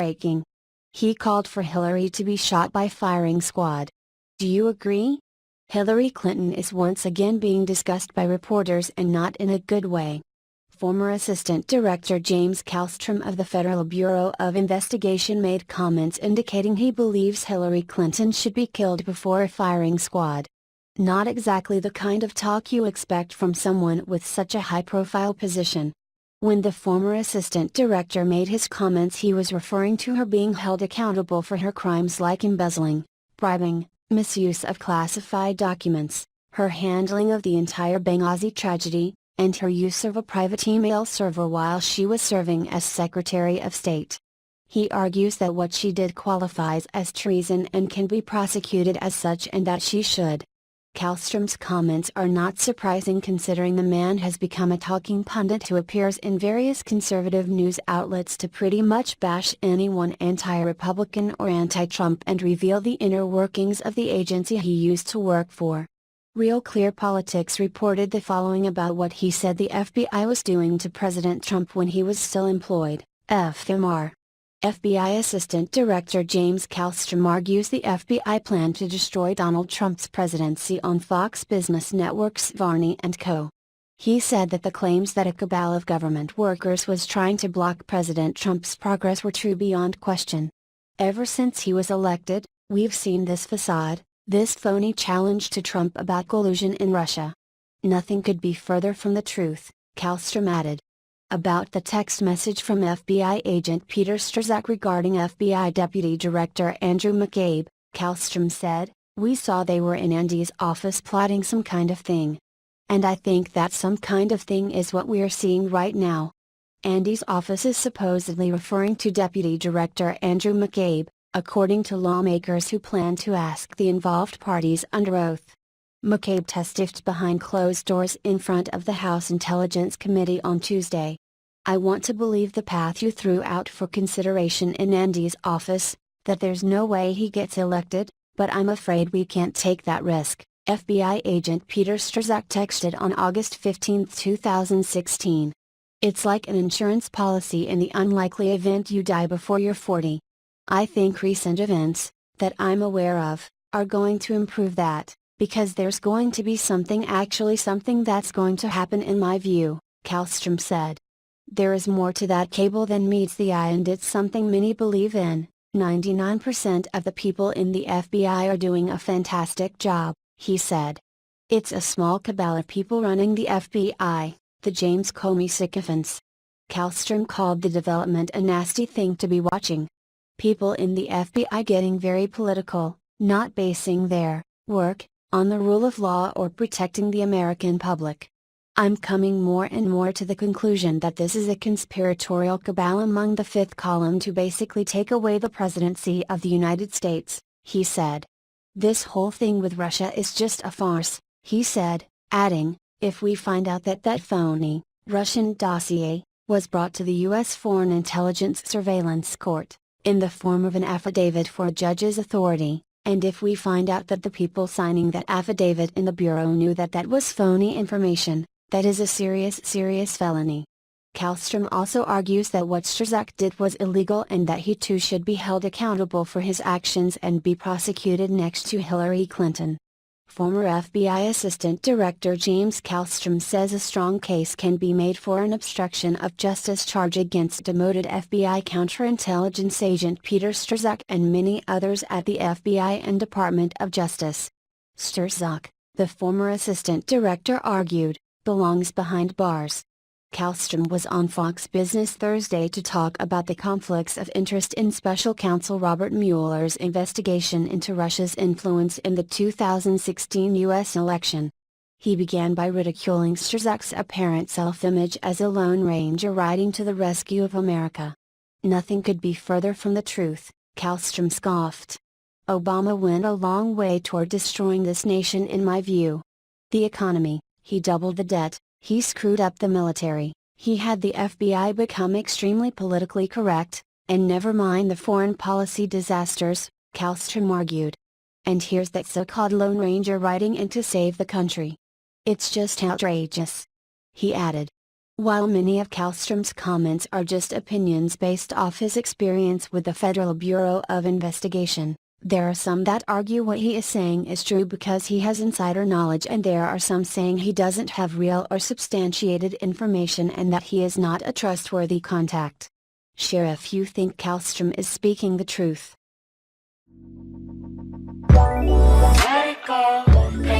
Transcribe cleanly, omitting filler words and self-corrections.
breaking. He called for Hillary to be shot by firing squad. Do you agree? Hillary Clinton is once again being discussed by reporters and not in a good way. Former Assistant Director James Kallstrom of the Federal Bureau of Investigation made comments indicating he believes Hillary Clinton should be killed before a firing squad. Not exactly the kind of talk you expect from someone with such a high-profile position. When the former assistant director made his comments, he was referring to her being held accountable for her crimes like embezzling, bribing, misuse of classified documents, her handling of the entire Benghazi tragedy, and her use of a private email server while she was serving as Secretary of State. He argues that what she did qualifies as treason and can be prosecuted as such, and that she should. Kallstrom's comments are not surprising considering the man has become a talking pundit who appears in various conservative news outlets to pretty much bash anyone anti-Republican or anti-Trump and reveal the inner workings of the agency he used to work for. Real Clear Politics reported the following about what he said the FBI was doing to President Trump when he was still employed. FMR. FBI Assistant Director James Kallstrom argues the FBI planned to destroy Donald Trump's presidency on Fox Business Network's Varney & Co. He said that the claims that a cabal of government workers was trying to block President Trump's progress were true beyond question. Ever since he was elected, we've seen this facade, this phony challenge to Trump about collusion in Russia. Nothing could be further from the truth, Kallstrom added. About the text message from FBI agent Peter Strzok regarding FBI Deputy Director Andrew McCabe, Kallstrom said, "We saw they were in Andy's office plotting some kind of thing. And I think that some kind of thing is what we're seeing right now." Andy's office is supposedly referring to Deputy Director Andrew McCabe, according to lawmakers who plan to ask the involved parties under oath. McCabe testified behind closed doors in front of the House Intelligence Committee on Tuesday. "I want to believe the path you threw out for consideration in Andy's office, that there's no way he gets elected, but I'm afraid we can't take that risk," FBI agent Peter Strzok texted on August 15, 2016. "It's like an insurance policy in the unlikely event you die before you're 40. I think recent events, that I'm aware of, are going to improve that, because there's going to be something that's going to happen in my view," Kallstrom said. "There is more to that cable than meets the eye, and it's something many believe in. 99% of the people in the FBI are doing a fantastic job," he said. "It's a small cabal of people running the FBI, the James Comey sycophants." Kallstrom called the development a nasty thing to be watching. People in the FBI getting very political, not basing their work on the rule of law or protecting the American public. "I'm coming more and more to the conclusion that this is a conspiratorial cabal among the fifth column to basically take away the presidency of the United States," he said. "This whole thing with Russia is just a farce," he said, adding, "If we find out that that phony, Russian dossier, was brought to the U.S. Foreign Intelligence Surveillance Court, in the form of an affidavit for a judge's authority, and if we find out that the people signing that affidavit in the Bureau knew that that was phony information, that is a serious felony." Kallstrom also argues that what Strzok did was illegal and that he too should be held accountable for his actions and be prosecuted next to Hillary Clinton. Former FBI Assistant Director James Kallstrom says a strong case can be made for an obstruction of justice charge against demoted FBI counterintelligence agent Peter Strzok and many others at the FBI and Department of Justice. Strzok, the former assistant director argued, belongs behind bars. Kallstrom was on Fox Business Thursday to talk about the conflicts of interest in Special Counsel Robert Mueller's investigation into Russia's influence in the 2016 U.S. election. He began by ridiculing Strzok's apparent self-image as a Lone Ranger riding to the rescue of America. "Nothing could be further from the truth," Kallstrom scoffed. "Obama went a long way toward destroying this nation in my view. The economy, he doubled the debt, he screwed up the military, he had the FBI become extremely politically correct, and never mind the foreign policy disasters," Kallstrom argued. "And here's that so-called Lone Ranger riding in to save the country. It's just outrageous," he added. While many of Kallstrom's comments are just opinions based off his experience with the Federal Bureau of Investigation, there are some that argue what he is saying is true because he has insider knowledge, and there are some saying he doesn't have real or substantiated information and that he is not a trustworthy contact. Share if you think Kallstrom is speaking the truth. Let it go.